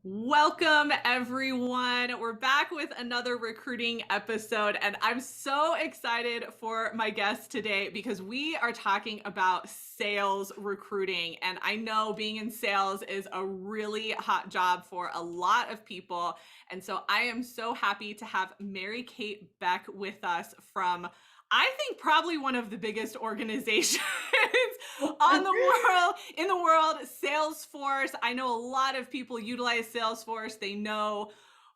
Welcome, everyone. We're back with another recruiting episode, and I'm so excited for my guest today because we are talking about sales recruiting. And I know being in sales is a really hot job for a lot of people. And so I am so happy to have Mary Kate Beck with us from, I think, probably one of the biggest organizations on the world in the world, Salesforce. I know a lot of people utilize Salesforce. They know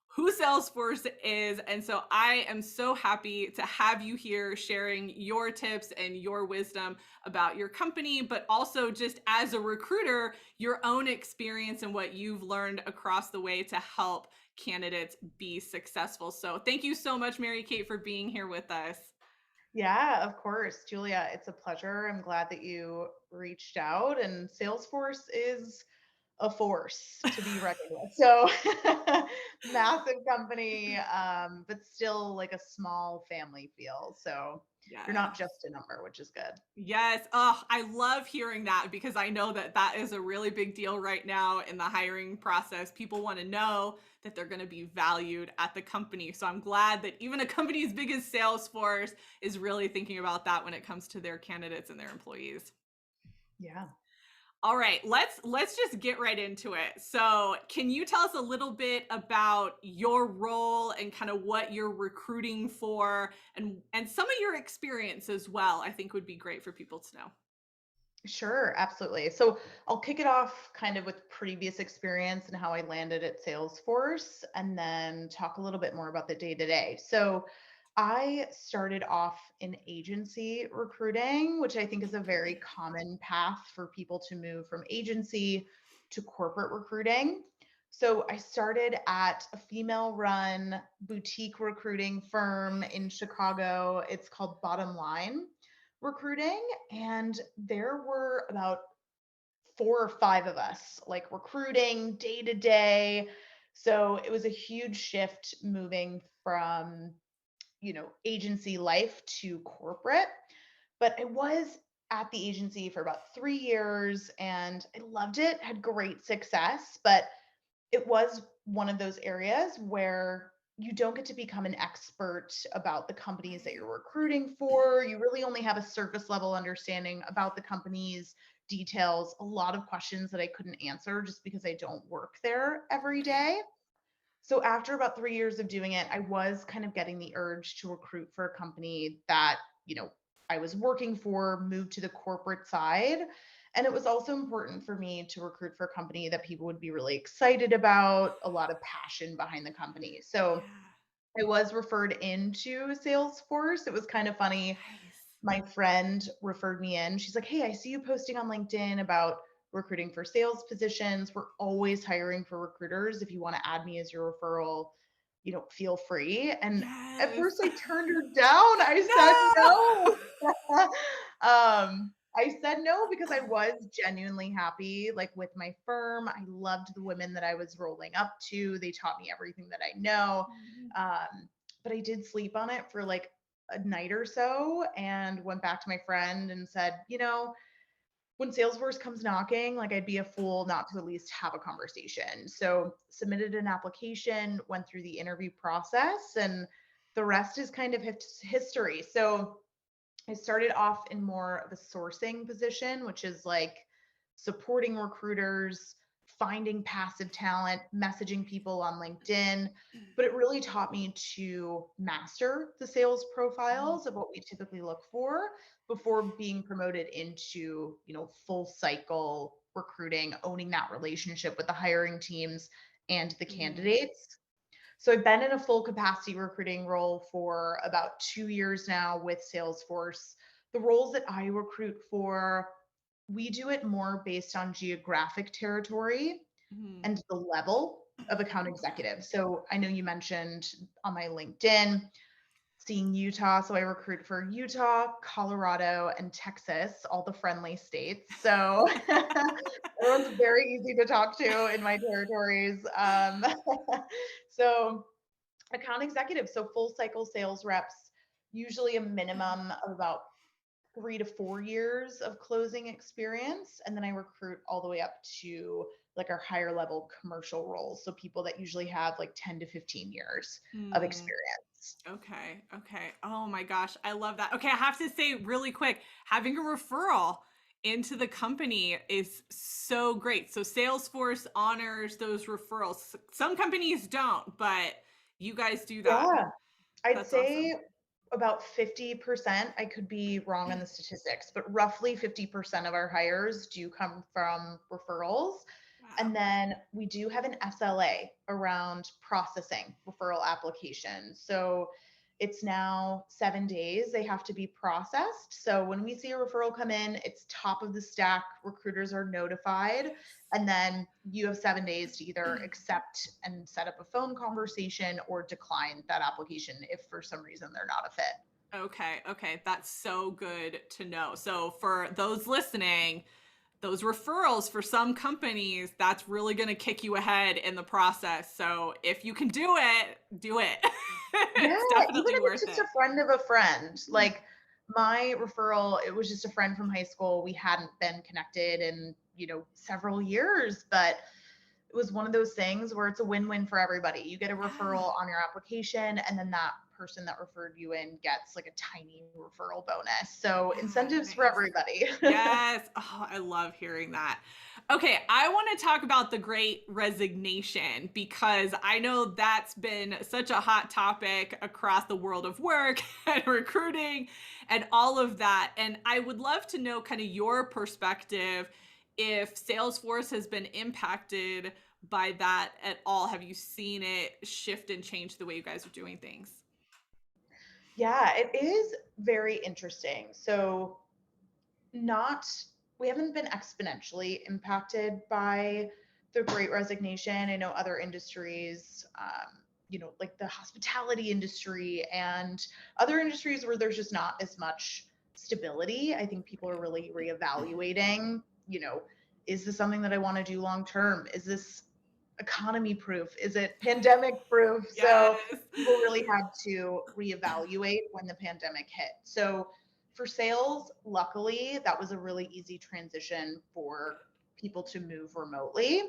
who Salesforce is. And so I am so happy to have you here sharing your tips and your wisdom about your company, but also just as a recruiter, your own experience and what you've learned across the way to help candidates be successful. So thank you so much, Mary Kate, for being here with us. Yeah, of course, Julia. It's a pleasure. I'm glad that you reached out, and Salesforce is a force to be reckoned with. So, massive company, but still like a small family feel. So, you're Yes. not just a number, which is good. Yes. Oh, I love hearing that because I know that that is a really big deal right now in the hiring process. People want to know that they're going to be valued at the company. So I'm glad that even a company as big as Salesforce is really thinking about that when it comes to their candidates and their employees. Yeah. All right, let's just get right into it. So, can you tell us a little bit about your role and kind of what you're recruiting for and some of your experience as well? I think would be great for people to know. Sure, absolutely. So I'll kick it off kind of with previous experience and how I landed at Salesforce, and then talk a little bit more about the day to day. So I started off in agency recruiting, which I think is a very common path for people to move from agency to corporate recruiting. So I started at a female run boutique recruiting firm in Chicago. It's called Bottom Line Recruiting, and there were about 4 or 5 of us, like recruiting day to day. So it was a huge shift moving from, agency life to corporate. But I was at the agency for about 3 years and I loved it, had great success, but it was one of those areas where you don't get to become an expert about the companies that you're recruiting for. You really only have a surface level understanding about the company's details, a lot of questions that I couldn't answer just because I don't work there every Right. day. So after about 3 years of doing it, I was kind of getting the urge to recruit for a company that, I was working for, moved to the corporate side. And it was also important for me to recruit for a company that people would be really excited about, a lot of passion behind the company. So Yeah. I was referred into Salesforce. It was kind of funny. Nice. My friend referred me in. She's like, "Hey, I see you posting on LinkedIn about recruiting for sales positions. We're always hiring for recruiters. If you want to add me as your referral, feel free." And at Yes. first I turned her down. I said No. no. I said no because I was genuinely happy, like with my firm. I loved the women that I was rolling up to. They taught me everything that I know. Um, but I did sleep on it for like a night or so and went back to my friend and said, when Salesforce comes knocking, like I'd be a fool not to at least have a conversation. So submitted an application, went through the interview process, and the rest is kind of history. So I started off in more of a sourcing position, which is like supporting recruiters, finding passive talent, messaging people on LinkedIn. But it really taught me to master the sales Mm. profiles of what we typically look for before being promoted into, full cycle recruiting, owning that relationship with the hiring teams and the Mm. candidates. So I've been in a full capacity recruiting role for about 2 years now with Salesforce. The roles that I recruit for, we do it more based on geographic territory Mm. and the level of account executive. So I know you mentioned on my LinkedIn seeing Utah. So I recruit for Utah, Colorado, and Texas, all the friendly states. So everyone's very easy to talk to in my territories. So account executives, so full cycle sales reps, usually a minimum of about 3 to 4 years of closing experience. And then I recruit all the way up to like our higher level commercial roles. So people that usually have like 10 to 15 years of Mm. experience. Okay. Okay. Oh my gosh. I love that. Okay. I have to say really quick, having a referral into the company is so great. So Salesforce honors those referrals. Some companies don't, but you guys do that. Yeah, I'd That's awesome. say about 50%. I could be wrong on the statistics, but roughly 50% of our hires do come from referrals. Wow. And then we do have an SLA around processing referral applications. So it's now 7 days they have to be processed. So when we see a referral come in, it's top of the stack. Recruiters are notified. And then you have 7 days to either accept and set up a phone conversation or decline that application if for some reason they're not a fit. Okay. Okay. That's so good to know. So for those listening, those referrals for some companies, that's really going to kick you ahead in the process. So if you can do it, do it. Yeah, It's even definitely if it's worth just a it. friend of a friend. Like my referral, it was just a friend from high school. We hadn't been connected in, several years, but it was one of those things where it's a win-win for everybody. You get a Yeah. referral on your application, and then that person that referred you in gets like a tiny referral bonus. So Yeah, incentives for nice. everybody. Yes. Oh, I love hearing that. Okay, I want to talk about the great resignation because I know that's been such a hot topic across the world of work and recruiting and all of that. And I would love to know kind of your perspective if Salesforce has been impacted by that at all. Have you seen it shift and change the way you guys are doing things? Yeah, it is very interesting. So not we haven't been exponentially impacted by the great resignation. I know other industries, like the hospitality industry and other industries where there's just not as much stability. I think people are really reevaluating, is this something that I want to do long term? Is this economy proof? Is it pandemic proof? So Yes. people really had to reevaluate when the pandemic hit. So for sales, luckily, that was a really easy transition for people to move remotely.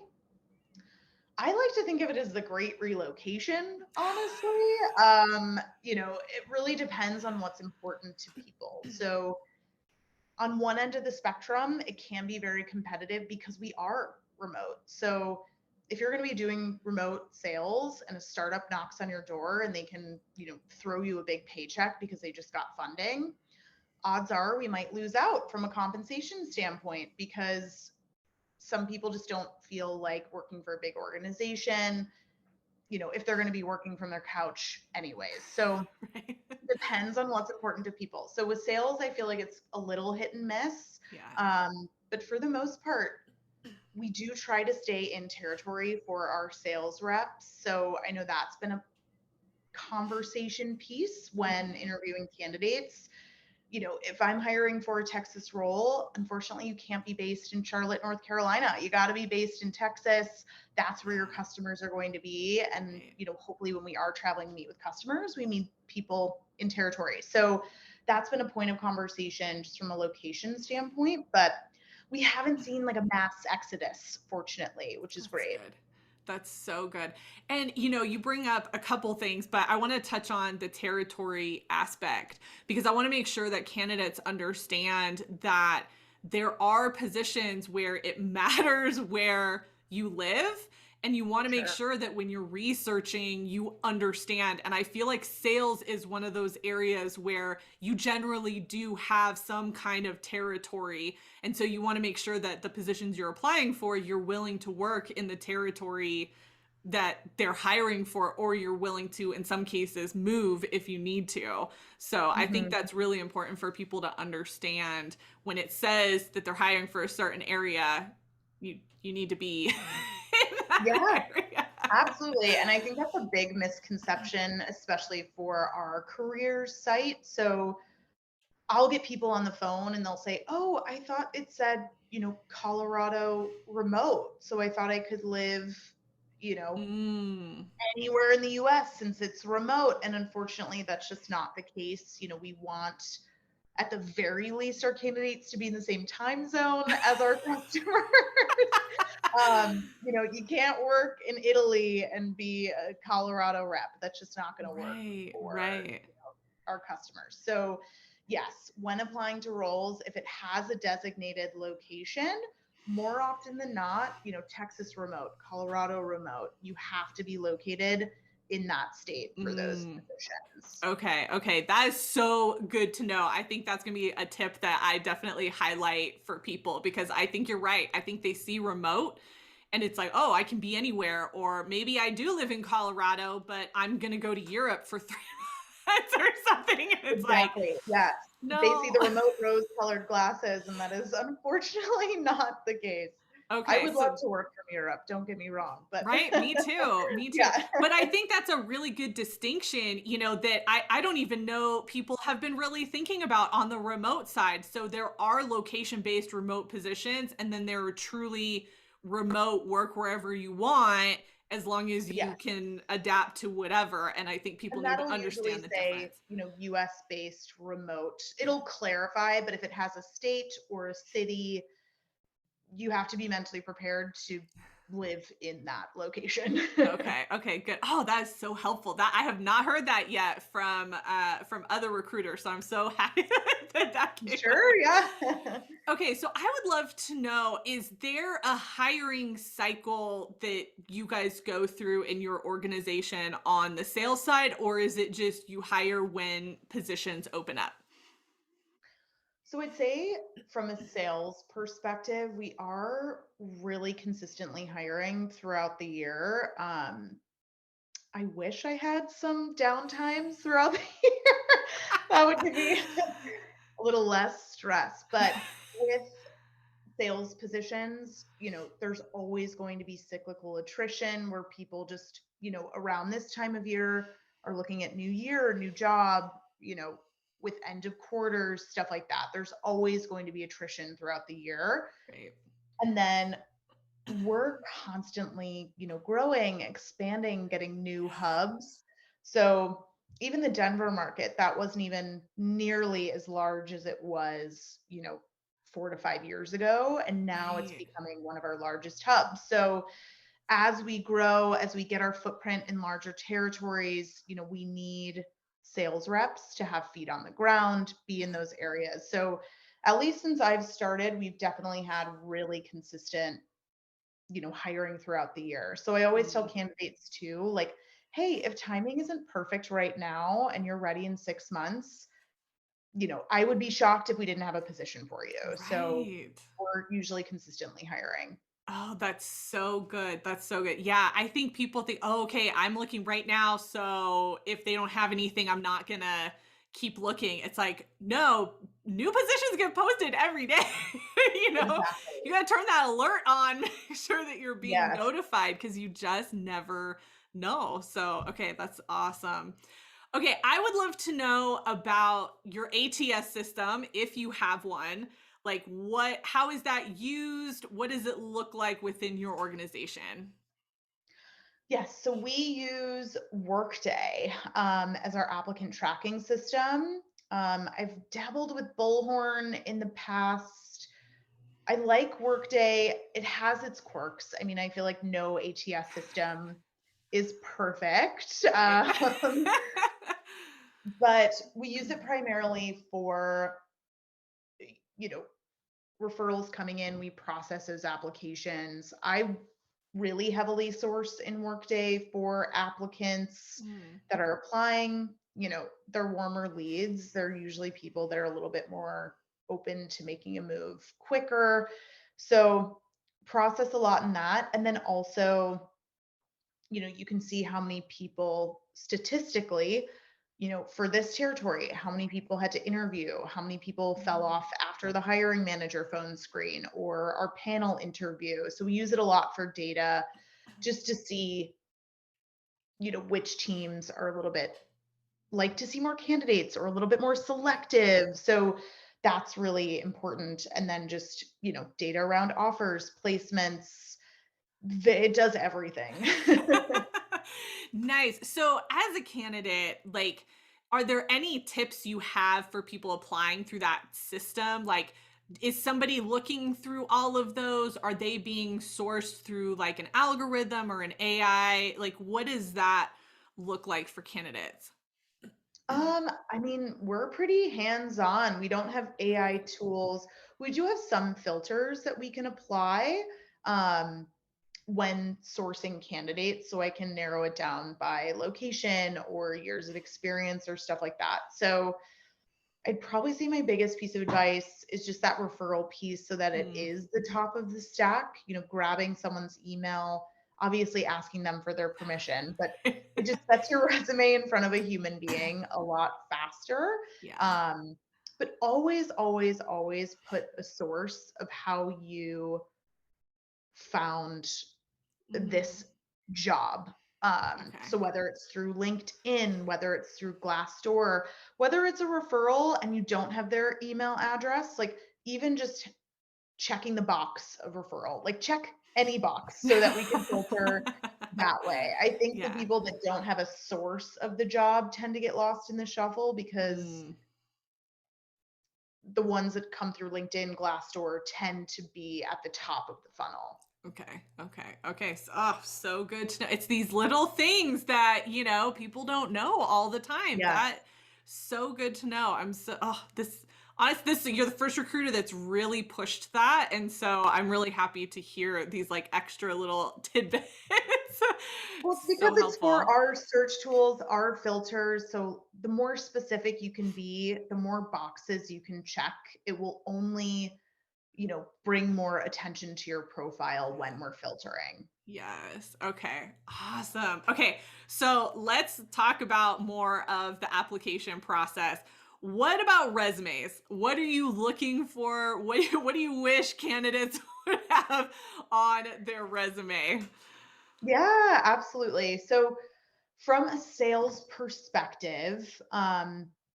I like to think of it as the great relocation, honestly. It really depends on what's important to people. So on one end of the spectrum, it can be very competitive because we are remote. So if you're going to be doing remote sales and a startup knocks on your door and they can, throw you a big paycheck because they just got funding, odds are we might lose out from a compensation standpoint because some people just don't feel like working for a big organization, if they're going to be working from their couch anyways. So Right. depends on what's important to people. So with sales, I feel like it's a little hit and miss. Yeah. But for the most part, we do try to stay in territory for our sales reps. So I know that's been a conversation piece when Mhm. interviewing candidates. If I'm hiring for a Texas role, unfortunately, you can't be based in Charlotte, North Carolina. You got to be based in Texas. That's where your Yeah. customers are going to be. And, Right. hopefully when we are traveling to meet with customers, we meet people in territory. So that's been a point of conversation just from a location standpoint. But we haven't seen like a mass exodus, fortunately, which is That's great. good. That's so good. And you bring up a couple things, but I want to touch on the territory aspect because I want to make sure that candidates understand that there are positions where it matters where you live and you want to make Sure. sure that when you're researching you understand. And I feel like sales is one of those areas where you generally do have some kind of territory, and so you want to make sure that the positions you're applying for, you're willing to work in the territory that they're hiring for, or you're willing to, in some cases, move if you need to. So I think Hmm. that's really important for people to understand when it says that they're hiring for a certain area, you need to be in that Yeah. area. Absolutely. And I think that's a big misconception, especially for our careers site. So I'll get people on the phone and they'll say, "Oh, I thought it said, Colorado remote. So I thought I could live, you know, Mm, anywhere in the US since it's remote." And unfortunately, that's just not the case. We want at the very least our candidates to be in the same time zone as our customers. You can't work in Italy and be a Colorado rep. That's just not going to work Right, for right. our customers. So, yes, when applying to roles, if it has a designated location, more often than not, Texas remote, Colorado remote, you have to be located in that state for those Mm. positions. Okay, okay. That is so good to know. I think that's going to be a tip that I definitely highlight for people because I think you're right. I think they see remote and it's like, oh, I can be anywhere. Or maybe I do live in Colorado, but I'm going to go to Europe for 3 months or something. And it's like, Exactly. Yes. They see no. the remote rose-colored glasses, and that is unfortunately not the case. I Okay, would love so to work from Europe, don't get me wrong, but right, me too, me too. yeah. But I think that's a really good distinction, that I don't even know people have been really thinking about on the remote side. So there are location-based remote positions, and then there are truly remote work wherever you want, as long as you Yes. can adapt to whatever. And I think people And need that'll to usually understand the say, difference. US based remote. It'll clarify, but if it has a state or a city, you have to be mentally prepared to live in that location. Okay, okay, good. Oh, that is so helpful. That I have not heard that yet from other recruiters. So I'm so happy that that came Sure, up. yeah. Okay, so I would love to know, is there a hiring cycle that you guys go through in your organization on the sales side, or is it just you hire when positions open up? So I'd say from a sales perspective, we are really consistently hiring throughout the year. I wish I had some downtimes throughout the year. That would give me a little less stress. But with sales positions, there's always going to be cyclical attrition where people just, around this time of year are looking at new year, new job, with end of quarters, stuff like that. There's always going to be attrition throughout the year. Great. And then we're constantly, growing, expanding, getting new hubs. So even the Denver market, that wasn't even nearly as large as it was, 4 to 5 years ago. And now it's Right. becoming one of our largest hubs. So as we grow, as we get our footprint in larger territories, we need sales reps to have feet on the ground, be in those areas. So at least since I've started, we've definitely had really consistent hiring throughout the year. So I always tell Mm, candidates too, like, hey, if timing isn't perfect right now and you're ready in 6 months, I would be shocked if we didn't have a position for you. So right. we're usually consistently hiring. Oh, that's so good. That's so good. Yeah, I think people think, oh, okay, I'm looking right now. So if they don't have anything, I'm not gonna keep looking. It's like, no, new positions get posted every day. you know, you Exactly. gotta turn that alert on, make sure that you're being Yes. notified because you just never know. So, okay, that's awesome. Okay, I would love to know about your ATS system if you have one. Like how is that used? What does it look like within your organization? Yes. So we use Workday as our applicant tracking system. I've dabbled with Bullhorn in the past. I like Workday. It has its quirks. I mean, I feel like no ATS system is perfect. Right. But we use it primarily for, you know, referrals coming in. We process those applications. I really heavily source in Workday for applicants Mm, that are applying. They're warmer leads. They're usually people that are a little bit more open to making a move quicker. So process a lot in that. And then also, you can see how many people statistically, for this territory, how many people had to interview, how many people fell mm. off after the hiring manager phone screen or our panel interview. So we use it a lot for data just to see, which teams are a little bit like to see more candidates or a little bit more selective. So that's really important. And then just, data around offers, placements, it does everything. Nice. So, as a candidate, like, are there any tips you have for people applying through that system? Like, is somebody looking through all of those? Are they being sourced through like an algorithm or an AI? Like, what does that look like for candidates? I mean, we're pretty hands-on. We don't have AI tools. We do have some filters that we can apply um, when sourcing candidates, so I can narrow it down by location or years of experience or stuff like that. So I'd probably say my biggest piece of advice is just that referral piece so that it Mm. is the top of the stack, grabbing someone's email, obviously asking them for their permission, but it just sets your resume in front of a human being a lot faster. Yeah. Um, but always, always, always put a source of how you found Mm. this job. Okay. So whether it's through LinkedIn, whether it's through Glassdoor, whether it's a referral and you don't have their email address, like even just checking the box of referral, like check any box so that we can filter that way. I think the Yeah. people that don't have a source of the job tend to get lost in the shuffle because Mm. the ones that come through LinkedIn, Glassdoor tend to be at the top of the funnel. Okay. Okay. Okay. So, oh, so good to know. It's these little things that, people don't know all the time. Yes. That so good to know. I'm so, oh, you're the first recruiter that's really pushed that. And so I'm really happy to hear these like extra little tidbits. Well, it's because So it's for helpful. our search tools, our filters. So the more specific you can be, the more boxes you can check. It will only, bring more attention to your profile when Yeah. we're filtering. Yes. Okay. Awesome. Okay. So let's talk about more of the application process. What about resumes? What are you looking for? What do you wish candidates would have on their resume? Yeah, absolutely. So from a sales perspective,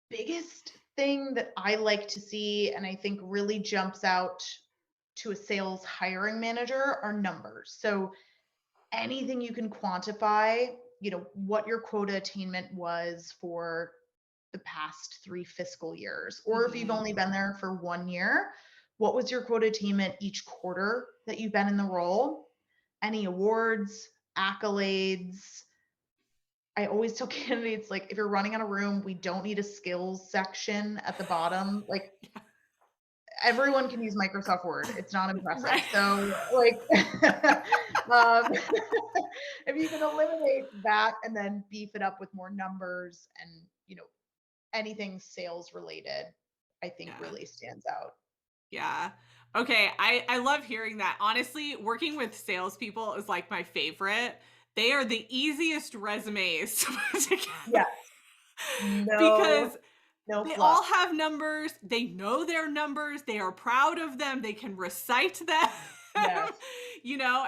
biggest thing that I like to see and I think really jumps out to a sales hiring manager are numbers. So anything you can quantify, what your quota attainment was for the past 3 fiscal years, or if you've Hmm. only been there for 1 year, what was your quota attainment each quarter that you've been in the role? Any awards, accolades? I always tell candidates, like, if you're running out of room, we don't need a skills section at the bottom. Like, everyone can use Microsoft Word. It's not impressive. Right. So, like, um, if you can eliminate that and then beef it up with more numbers and, anything sales related, I think Yeah. really stands out. Yeah. Okay. I love hearing that. Honestly, working with salespeople is like my favorite. They are the easiest resumes to put together Yes. No, because no they fluff. all have numbers. They know their numbers. They are proud of them. They can recite them. Yes.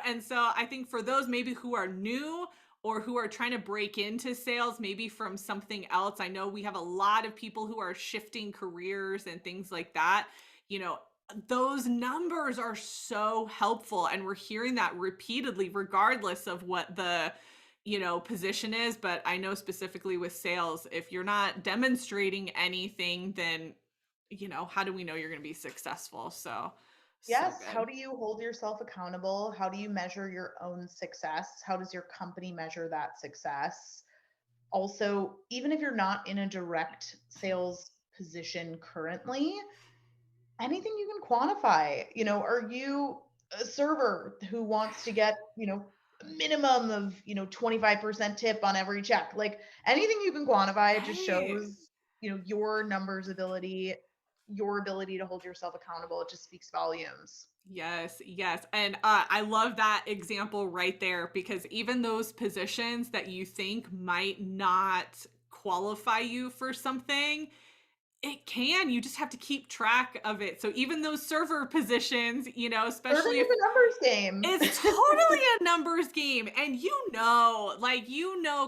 And so I think for those maybe who are new or who are trying to break into sales, maybe from something else. I know we have a lot of people who are shifting careers and things like that. You know, those numbers are so helpful. And we're hearing that repeatedly, regardless of what the position is. But I know specifically with sales, if you're not demonstrating anything, then how do we know you're going to be successful? So Yes. How good. do you hold yourself accountable? How do you measure your own success? How does your company measure that success? Also, even if you're not in a direct sales position currently, anything you can quantify. Are you a server who wants to get, a minimum of, 25% tip on every check? Like anything you can quantify, it just Right. shows, your numbers ability, your ability to hold yourself accountable. It just speaks volumes. Yes, yes. And I love that example right there because even those positions that you think might not qualify you for something, it can. You just have to keep track of it. So even those server positions, Serving especially is if a numbers game. it's totally a numbers game. And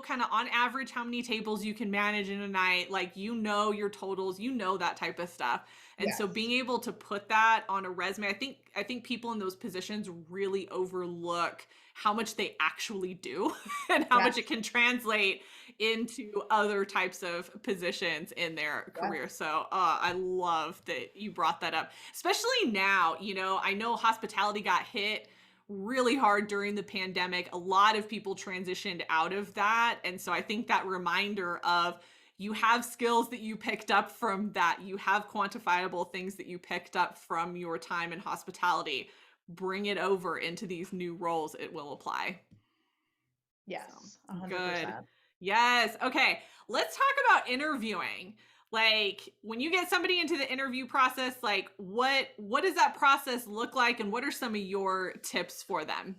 kind of on average how many tables you can manage in a night, like your totals, that type of stuff. And so Yes. being able to put that on a resume, I think people in those positions really overlook how much they actually do and how much Yes. it can translate into other types of positions in their Yeah. career. So I love that you brought that up, especially now. I know hospitality got hit really hard during the pandemic. A lot of people transitioned out of that. And so I think that reminder of you have skills that you picked up from that, you have quantifiable things that you picked up from your time in hospitality, bring it over into these new roles, it will apply. So Yes, good. 100%. Yes. Okay. Let's talk about interviewing. Like when you get somebody into the interview process, like what does that process look like and what are some of your tips for them?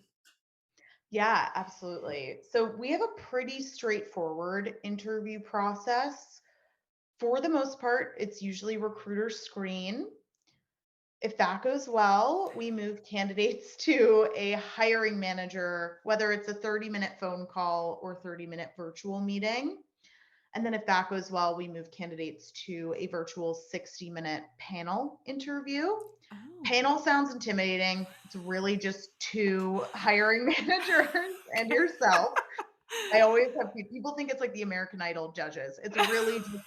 Yeah, absolutely. So we have a pretty straightforward interview process. For the most part, it's usually recruiter screen. If that goes well, we move candidates to a hiring manager, whether it's a 30-minute phone call or 30-minute virtual meeting. And then if that goes well, we move candidates to a virtual 60-minute panel interview. Oh. Panel sounds intimidating. It's really just two hiring managers and yourself. I always have people think it's like the American Idol judges. It's really just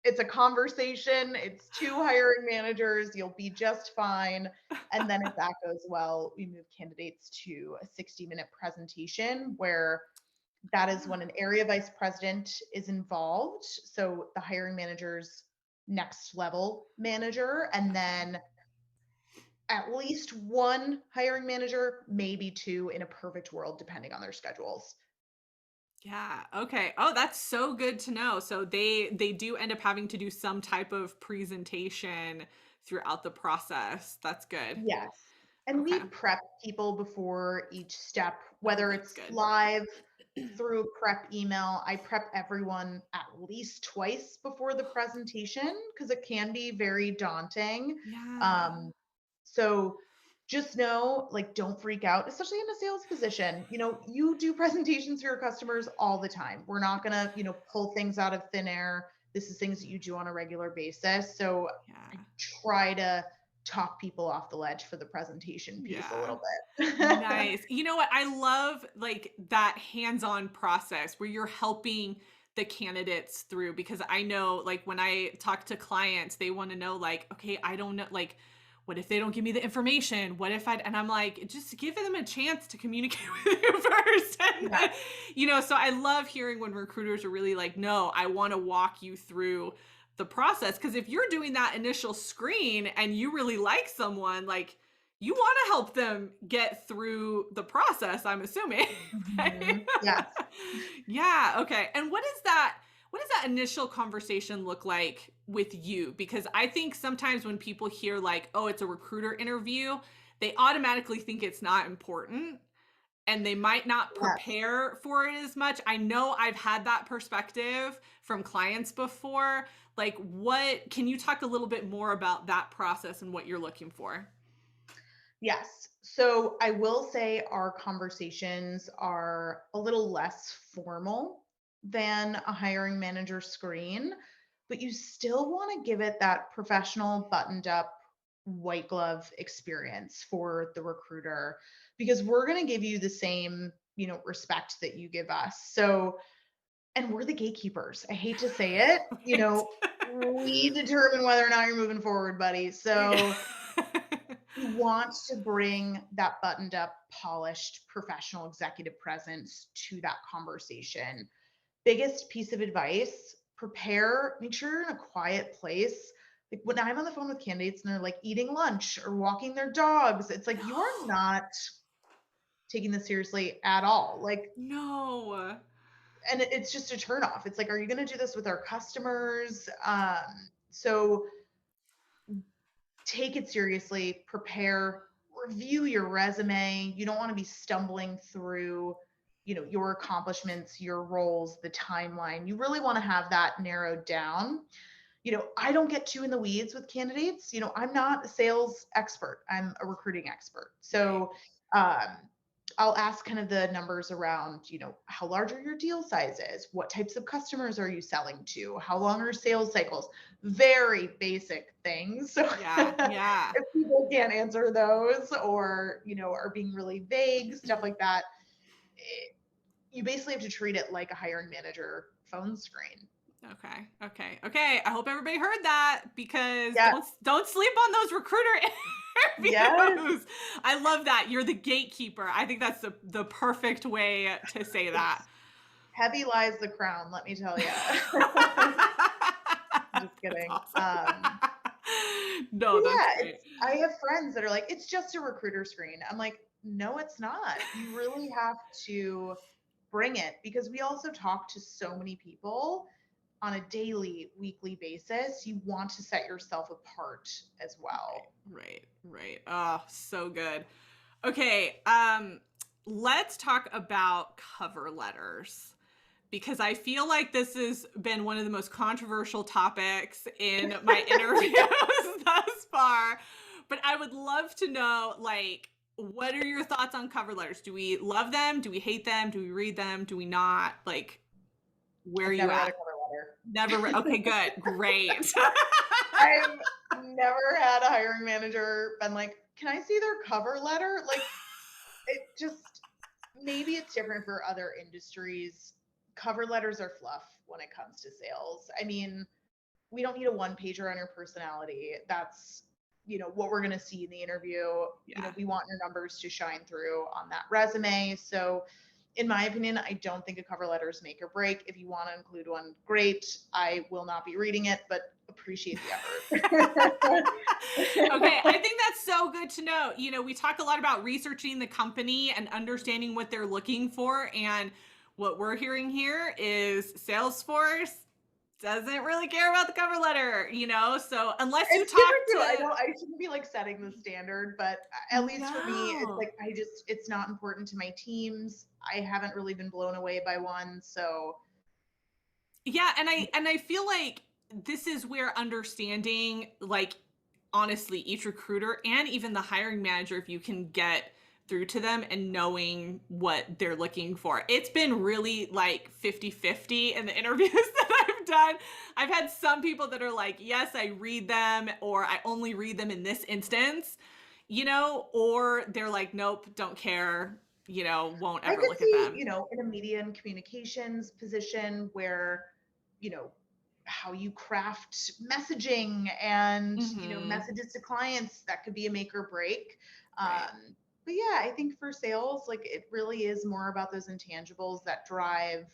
it's a conversation. It's two hiring managers. You'll be just fine. And then if that goes well, we move candidates to a 60-minute presentation where that is when an area vice president is involved. So the hiring manager's next level manager, and Okay. then at least one hiring manager, maybe two in a perfect world, depending on their schedules. Yeah. Okay. Oh, that's so good to know. So they do end up having to do some type of presentation throughout the process. That's good. Yes. And Okay. we prep people before each step, Oh, whether that's it's good. live through a prep email. I prep everyone at least twice before the presentation because it can be very daunting. Yeah. Um, so just know, like, don't freak out, especially in a sales position. You do presentations for your customers all the time. We're not going to, pull things out of thin air. This is things that you do on a regular basis. So I Yeah. try to talk people off the ledge for the presentation piece a Yeah. little bit. Nice. You know what? I love like that hands-on process where you're helping the candidates through because I know like when I talk to clients, they want to know like, okay, I don't know, like, what if they don't give me the information? What if and I'm like, just give them a chance to communicate with you first. And Yeah. so I love hearing when recruiters are really like, no, I want to walk you through the process. Cause if you're doing that initial screen and you really like someone, like you want to help them get through the process, I'm assuming. Right? Mhm. Yes. Yeah, okay. And what does that initial conversation look like with you? Because I think sometimes when people hear like, "Oh, it's a recruiter interview," they automatically think it's not important and they might not Yes. prepare for it as much. I know I've had that perspective from clients before. Like, what can you talk a little bit more about that process and what you're looking for? Yes. So I will say our conversations are a little less formal than a hiring manager screen, but you still want to give it that professional, buttoned up, white glove experience for the recruiter because we're going to give you the same, respect that you give us. So, and we're the gatekeepers. I hate to say it, Right. we determine whether or not you're moving forward, buddy. Yeah. So, you want to bring that buttoned up, polished, professional executive presence to that conversation. Biggest piece of advice, prepare, make sure you're in a quiet place. Like when I'm on the phone with candidates and they're like eating lunch or walking their dogs, it's like you are not taking this seriously at all. Like, No. and it's just a turnoff. It's like, are you going to do this with our customers? So take it seriously, prepare, review your resume. You don't want to be stumbling through, your accomplishments, your roles, the timeline. You really want to have that narrowed down. I don't get too in the weeds with candidates. I'm not a sales expert. I'm a recruiting expert. Right. So um, I'll ask kind of the numbers around, how large are your deal sizes? What types of customers are you selling to? How long are sales cycles? Very basic things. So Yeah, yeah. if people can't answer those or, are being really vague, stuff like that, you basically have to treat it like a hiring manager phone screen. Okay. I hope everybody heard that, because Yeah. don't sleep on those recruiter Yes. interviews. I love that. You're the gatekeeper. I think that's the perfect way to say that. It's heavy lies the crown, let me tell you. Just That's kidding. awesome. But No, that's yeah, great. I have friends that are like, it's just a recruiter screen. I'm like, no, it's not. You really have to bring it, because we also talk to so many people on a daily, weekly basis. You want to set yourself apart as well. Right. Oh, so good. Okay, let's talk about cover letters, because I feel like this has been one of the most controversial topics in my interviews thus far. But I would love to know, like, what are your thoughts on cover letters? Do we love them? Do we hate them? Do we read them? Do we not? Like, where are I've you never read at? a cover letter. Okay, good. Great. I've never had a hiring manager been like, can I see their cover letter? Like, it just, maybe it's different for other industries. Cover letters are fluff when it comes to sales. I mean, we don't need a one pager on your personality. That's, what we're going to see in the interview. Yeah. We want your numbers to shine through on that resume. So, in my opinion, I don't think a cover letter is make or break. If you want to include one, great. I will not be reading it, but appreciate the effort. Okay, I think that's so good to know. We talk a lot about researching the company and understanding what they're looking for. And what we're hearing here is Salesforce doesn't really care about the cover letter, So unless you It's talk different too. to. I shouldn't be like setting the standard, but at least for me, it's No. like it's not important to my teams. I haven't really been blown away by one, so Yeah, and I feel like this is where understanding, like, honestly, each recruiter and even the hiring manager, if you can get through to them and knowing what they're looking for. It's been really like 50-50 in the interviews that I've done. I've had some people that are like, yes, I read them, or I only read them in this instance, or they're like, nope, don't care, won't I ever could look at see, them. in a media and communications position where, you know, how you craft messaging and, Mm-hmm. messages to clients, that could be a make or break. Right. But yeah, I think for sales, like it really is more about those intangibles that drive,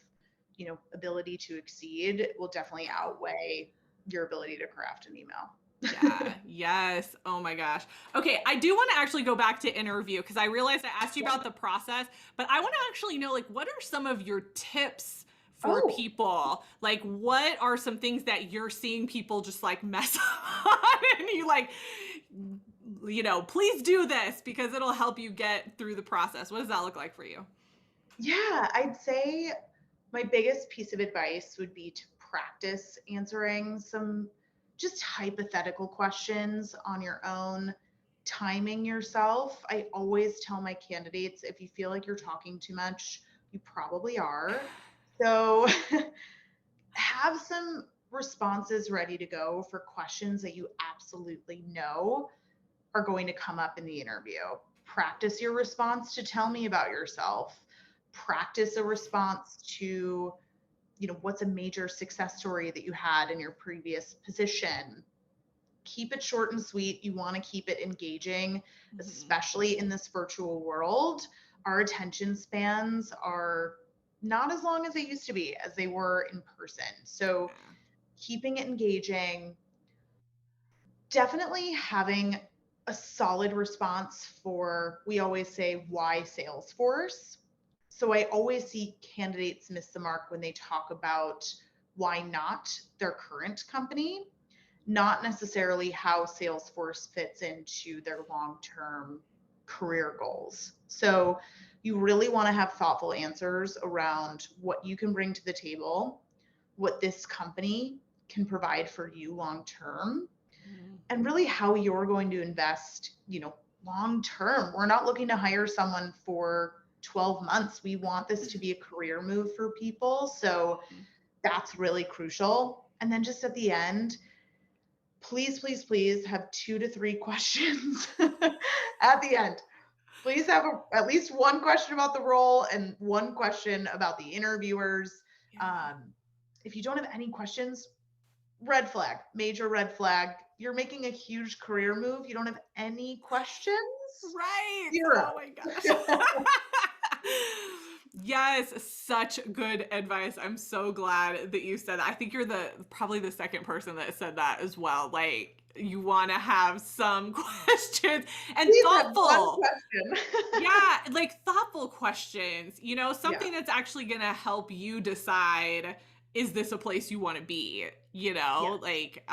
ability to exceed. It will definitely outweigh your ability to craft an email. Yeah. Yes. Oh my gosh. Okay. I do want to actually go back to interview, because I realized I asked you about the process, but I want to actually know, like, what are some of your tips for Oh, people? Like, what are some things that you're seeing people just like mess up on, and you like, please do this because it'll help you get through the process. What does that look like for you? yeah, I'd say my biggest piece of advice would be to practice answering some just hypothetical questions on your own, timing yourself. I always tell my candidates, if you feel like you're talking too much, you probably are. So have some responses ready to go for questions that you absolutely know are going to come up in the interview. Practice your response to tell me about yourself. Practice a response to, what's a major success story that you had in your previous position. Keep it short and sweet. You want to keep it engaging, Mm-hmm. especially in this virtual world. Our attention spans are not as long as they used to be as they were in person. So Yeah. keeping it engaging, definitely having a solid response for, we always say, why Salesforce. So I always see candidates miss the mark when they talk about why not their current company, not necessarily how Salesforce fits into their long-term career goals. So you really want to have thoughtful answers around what you can bring to the table, what this company can provide for you long term, Mm-hmm. and really how you're going to invest, long term. We're not looking to hire someone for 12 months. We want this to be a career move for people. So that's really crucial. And then just at the end, please, please, please have 2 to 3 questions at the end. Please have at least one question about the role and one question about the interviewers. Yeah. Um, if you don't have any questions, red flag, major red flag. You're making a huge career move. You don't have any questions. Right. Zero. Oh my gosh. Yes, such good advice. I'm so glad that you said that. I think you're the probably the second person that said that as well. Like you want to have some questions and Please have one thoughtful. question. Yeah, like thoughtful questions, Yeah. something that's actually going to help you decide, is this a place you want to be? Yes. Like,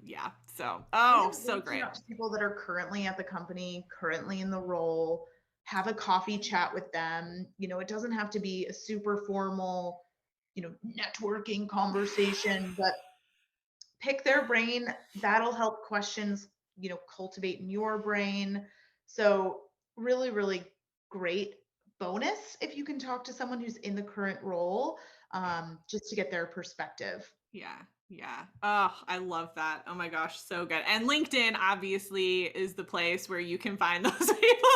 yeah. So, And oh, so reaching great. out to people that are currently at the company, currently in the role, have a coffee chat with them. It doesn't have to be a super formal, networking conversation, but pick their brain. That'll help questions, cultivate in your brain. So, really, really great bonus if you can talk to someone who's in the current role, just to get their perspective. Yeah. Yeah. Oh, I love that. Oh my gosh, so good. And LinkedIn obviously is the place where you can find those people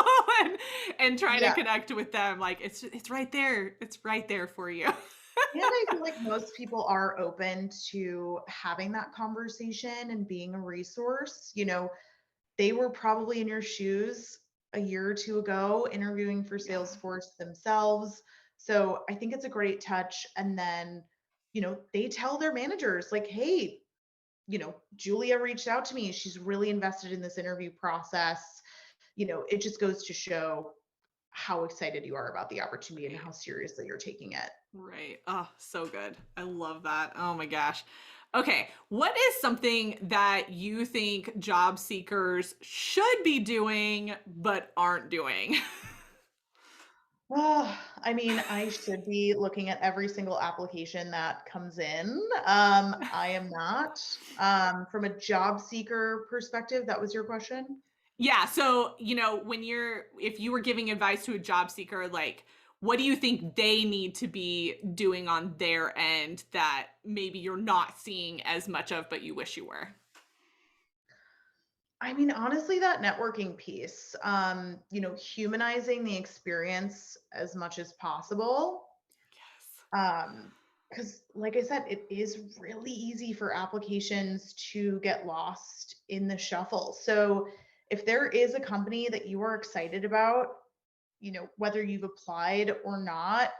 and try to Yeah. connect with them. Like it's right there. It's right there for you. And I feel like most people are open to having that conversation and being a resource. They were probably in your shoes a year or two ago interviewing for Yeah. Salesforce themselves. So I think it's a great touch. And then, they tell their managers, like, hey, Julia reached out to me. She's really invested in this interview process. It just goes to show how excited you are about the opportunity and Right. how seriously you're taking it. Right. Oh, so good. I love that. Oh my gosh. Okay. What is something that you think job seekers should be doing but aren't doing? Well, I mean, I should be looking at every single application that comes in. I am not. From a job seeker perspective, that was your question? Yeah. So, if you were giving advice to a job seeker, like, what do you think they need to be doing on their end that maybe you're not seeing as much of, but you wish you were? I mean, honestly, that networking piece, humanizing the experience as much as possible. Yes. Because, like I said, it is really easy for applications to get lost in the shuffle. So, if there is a company that you are excited about, whether you've applied or not,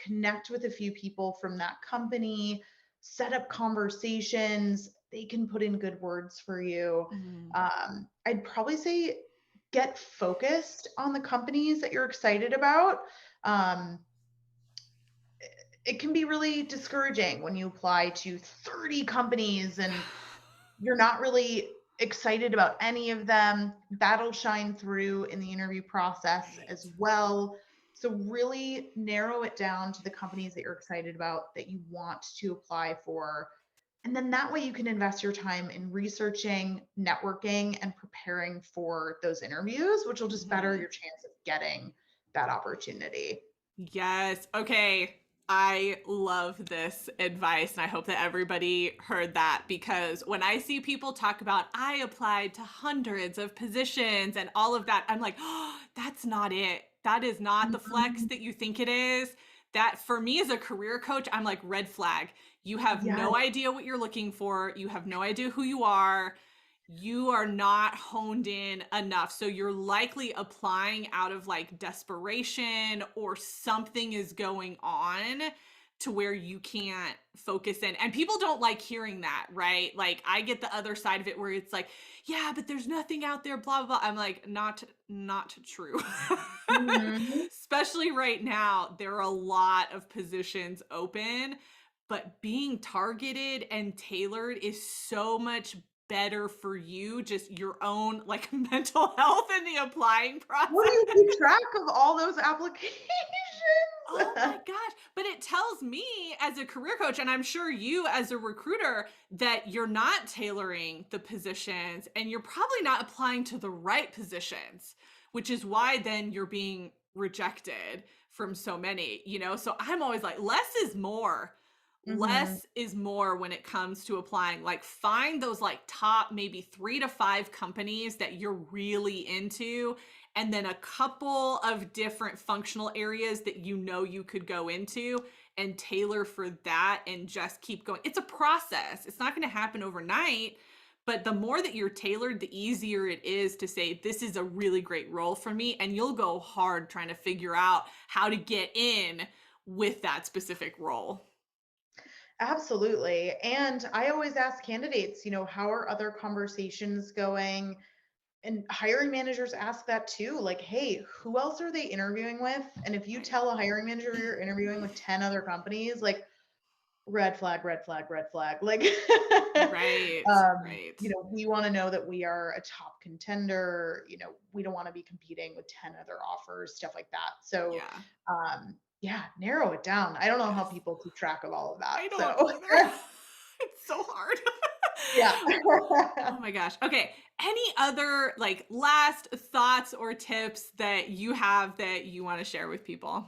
connect with a few people from that company, set up conversations. They can put in good words for you. Mm. I'd probably say get focused on the companies that you're excited about. Um, it can be really discouraging when you apply to 30 companies and you're not really excited about any of them. That'll shine through in the interview process Right. as well. So, really narrow it down to the companies that you're excited about that you want to apply for. And then that way you can invest your time in researching, networking, and preparing for those interviews, which will just better Mhm. your chance of getting that opportunity. Yes. Okay. I love this advice, and I hope that everybody heard that because when I see people talk about, I applied to hundreds of positions and all of that, I'm like, oh, that's not it. That is not the flex Mhm. that you think it is. That for me as a career coach, I'm like, red flag. You have Yes. no idea what you're looking for, you have no idea who you are. You are not honed in enough. So you're likely applying out of like desperation or something is going on to where you can't focus in. And people don't like hearing that, right? Like I get the other side of it where it's like, yeah, but there's nothing out there, blah, blah, blah. I'm like, not true. Mhm. Especially right now, there are a lot of positions open, but being targeted and tailored is so much better for you, just your own like mental health in the applying How do process. you keep track of all those applications? Oh my gosh. But it tells me as a career coach, and I'm sure you as a recruiter, that you're not tailoring the positions and you're probably not applying to the right positions, which is why then you're being rejected from so many. So I'm always like, less is more. Mhm. Less is more when it comes to applying. Like, find those like top maybe 3 to 5 companies that you're really into and then a couple of different functional areas that you know you could go into and tailor for that and just keep going. It's a process. It's not going to happen overnight, but the more that you're tailored, the easier it is to say, this is a really great role for me. And you'll go hard trying to figure out how to get in with that specific role. Absolutely. And I always ask candidates, how are other conversations going? And hiring managers ask that too. Like, hey, who else are they interviewing with? And if you Right. tell a hiring manager you're interviewing with 10 other companies, like, red flag, red flag, red flag. Like, Right. Right. we want to know that we are a top contender. We don't want to be competing with 10 other offers, stuff like that. So, Yeah. yeah, narrow it down. I don't know how Yes. people keep track of all of that. I don't So, either. It's so hard. yeah. Oh my gosh. Okay. Any other like last thoughts or tips that you have that you want to share with people?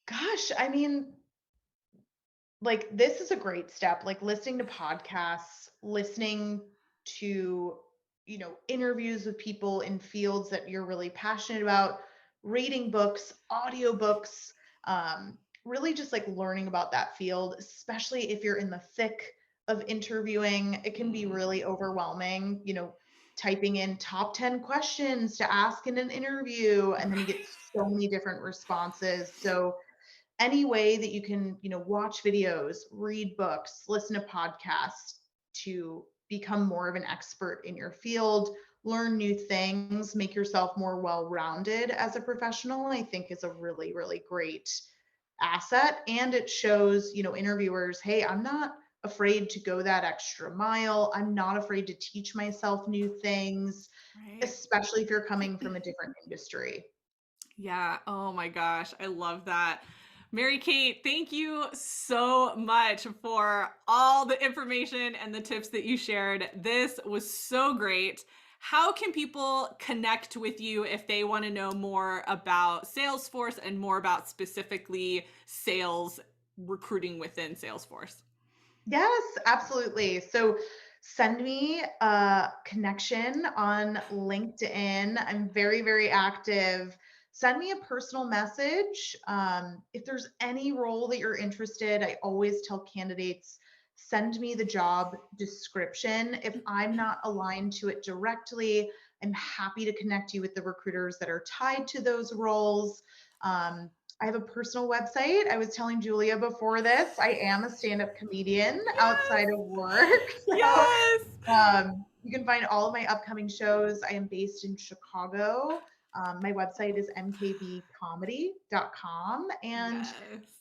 Gosh, I mean, like, this is a great step, like listening to podcasts, listening to, interviews with people in fields that you're really passionate about, reading books, audiobooks, really just like learning about that field, especially if you're in the thick of interviewing. It can be Mm, really overwhelming, typing in top 10 questions to ask in an interview, and then you get right. so many different responses. So any way that you can, watch videos, read books, listen to podcasts to become more of an expert in your field, learn new things, make yourself more well-rounded as a professional, I think is a really, really great asset. And it shows, interviewers, hey, I'm not afraid to go that extra mile. I'm not afraid to teach myself new things, Right. especially if you're coming from a different industry. Yeah. Oh my gosh. I love that. Mary Kate, thank you so much for all the information and the tips that you shared. This was so great. How can people connect with you if they want to know more about Salesforce and more about specifically sales recruiting within Salesforce? Yes, absolutely. So send me a connection on LinkedIn. I'm very, very active. Send me a personal message. If there's any role that you're interested, I always tell candidates, send me the job description. If I'm not aligned to it directly, I'm happy to connect you with the recruiters that are tied to those roles. Um, I have a personal website. I was telling Julia before this, I am a stand-up comedian outside Yes. of work. So Yes. you can find all of my upcoming shows. I am based in Chicago. My website is mkbcomedy.com and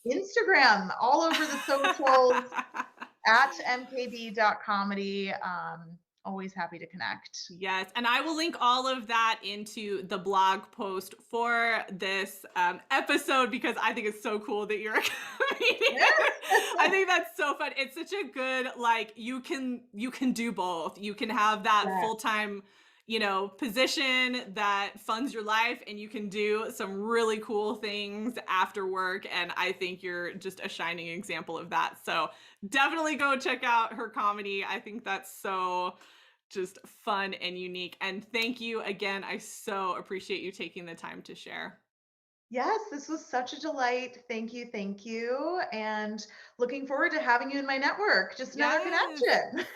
Yes. Instagram, all over the socials at mkb.comedy. Always happy to connect. Yes, and I will link all of that into the blog post for this episode because I think it's so cool that you're a comedian. I think that's so fun. It's such a good like you can do both. You can have that Yeah. full-time, position that funds your life and you can do some really cool things after work and I think you're just a shining example of that. So, definitely go check out her comedy. I think that's so just fun and unique. And thank you again. I so appreciate you taking the time to share. Yes, this was such a delight. Thank you. Thank you. And looking forward to having you in my network. Just another Yes. connection.